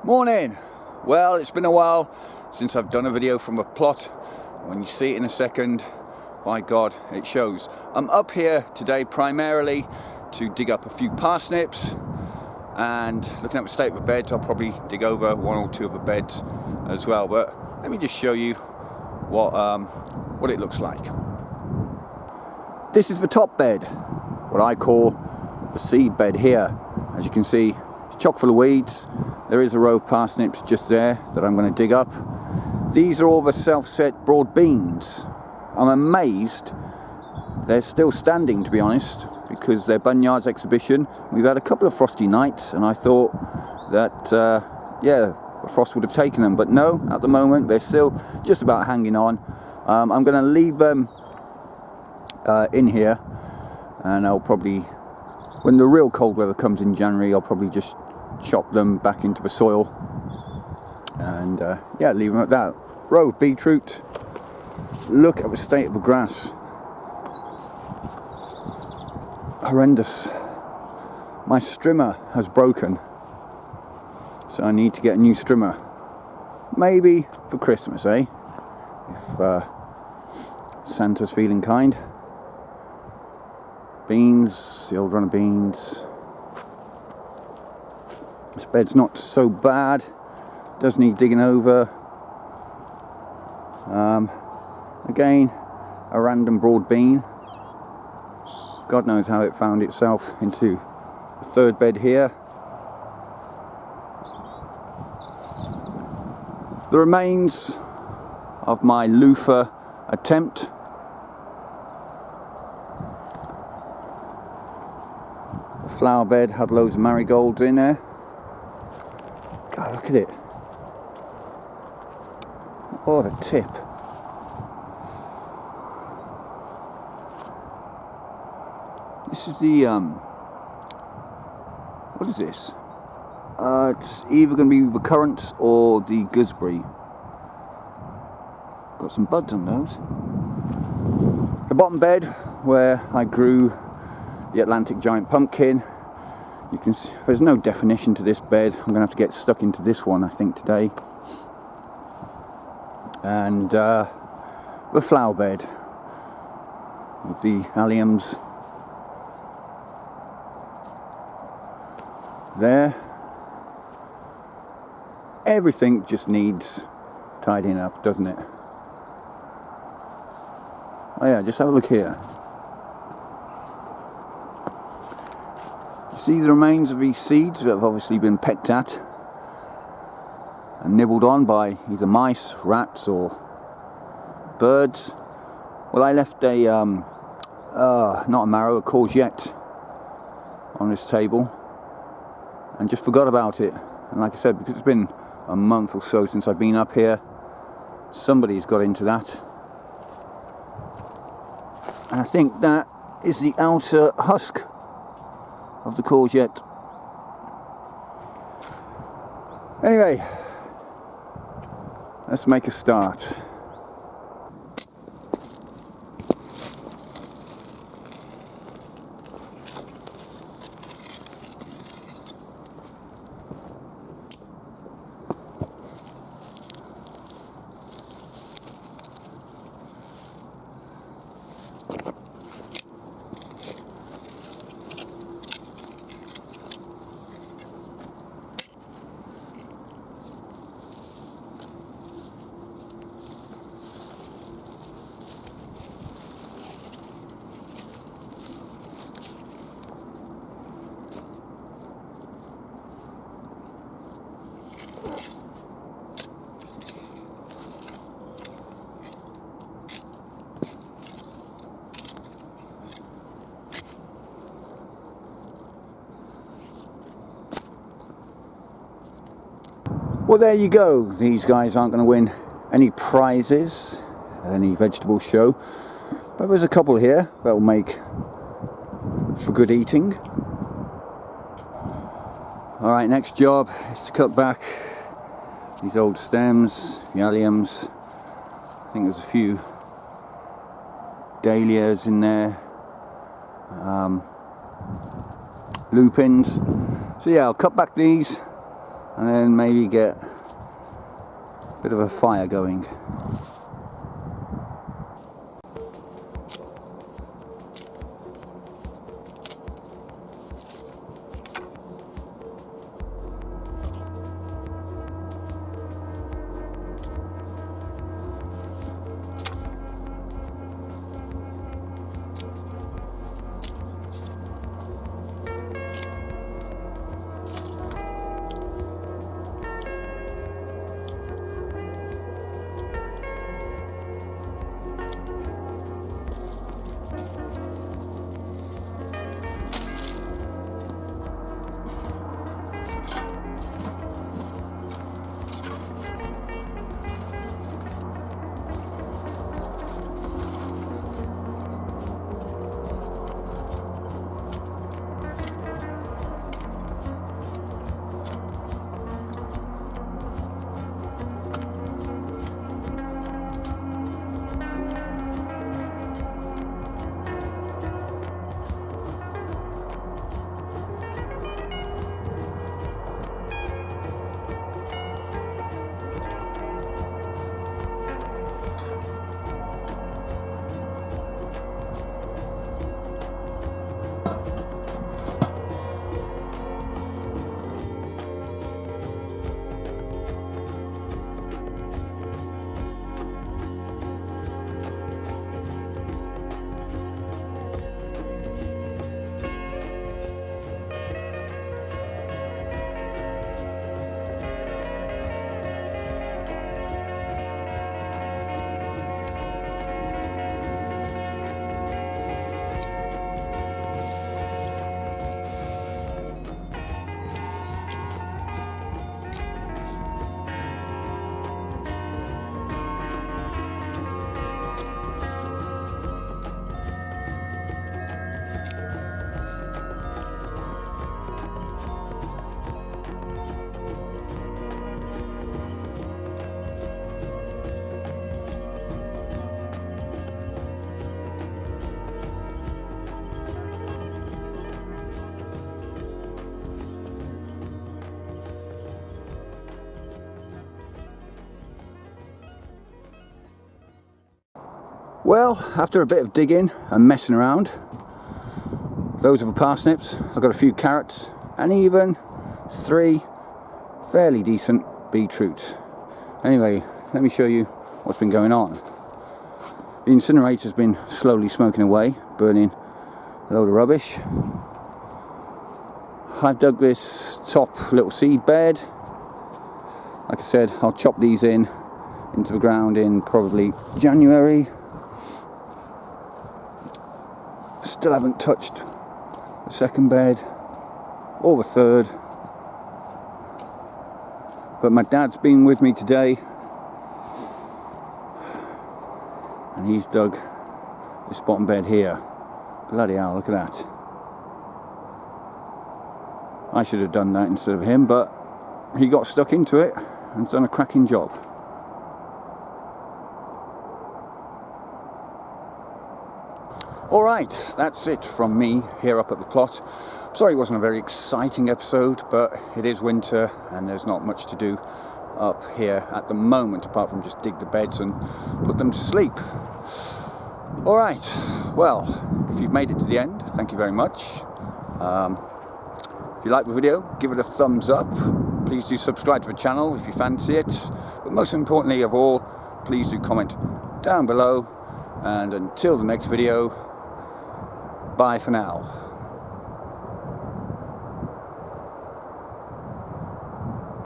Morning! Well, it's been a while since I've done a video from a plot. When you see it in a second, by God, it shows. I'm up here today primarily to dig up a few parsnips, and looking at the state of the beds, I'll probably dig over one or two of the beds as well. But let me just show you what it looks like. This is the top bed, what I call the seed bed here. As you can see, it's chock full of weeds. There is a row of parsnips just there that I'm going to dig up. These are all the self-set broad beans. I'm amazed they're still standing, to be honest, because they're Bunyard's exhibition. We've had a couple of frosty nights and I thought that yeah, the frost would have taken them, but no, at the moment they're still just about hanging on. I'm going to leave them in here, and I'll probably, when the real cold weather comes in January, I'll probably just chop them back into the soil and yeah, leave them at that. Row of beetroot. Look at the state of the grass. Horrendous. My strimmer has broken, so I need to get a new strimmer. Maybe for Christmas, eh? If Santa's feeling kind. Beans, the old run of beans. This bed's not so bad. Does need digging over. Again, a random broad bean. God knows how it found itself into the third bed here. The remains of my loofah attempt. The flower bed had loads of marigolds in there. God, look at it. What a tip. This is the, what is this? It's either going to be the currants or the gooseberry. Got some buds on those. The bottom bed where I grew the Atlantic giant pumpkin. You can see there's no definition to this bed. I'm going to have to get stuck into this one, I think, today. And the flower bed with the alliums there. Everything just needs tidying up, doesn't it? Oh yeah, just have a look here. You see the remains of these seeds that have obviously been pecked at and nibbled on by either mice, rats or birds. Well, I left a not a marrow, a courgette on this table and just forgot about it. And like I said, because it's been a month or so since I've been up here, somebody's got into that. And I think that is the outer husk of the courgette. Anyway, let's make a start. Well, there you go. These guys aren't going to win any prizes at any vegetable show, but there's a couple here that will make for good eating. Alright, next job is to cut back these old stems, the alliums. I think there's a few dahlias in there, lupins. So yeah, I'll cut back these, and then maybe get a bit of a fire going. Well, after a bit of digging and messing around, those are the parsnips. I've got a few carrots and even 3 fairly decent beetroots. Anyway, let me show you what's been going on. The incinerator's been slowly smoking away, burning a load of rubbish. I've dug this top little seed bed. Like I said, I'll chop these into the ground in probably January. Still haven't touched the second bed or the third, but my dad's been with me today and he's dug this bottom bed here. Bloody hell, look at that. I should have done that instead of him, but he got stuck into it and has done a cracking job. Alright, that's it from me here up at the plot. Sorry it wasn't a very exciting episode, but it is winter and there's not much to do up here at the moment apart from just dig the beds and put them to sleep. Alright, well, if you've made it to the end, thank you very much. If you like the video, give it a thumbs up. Please do subscribe to the channel if you fancy it. But most importantly of all, please do comment down below. And until the next video, bye for now.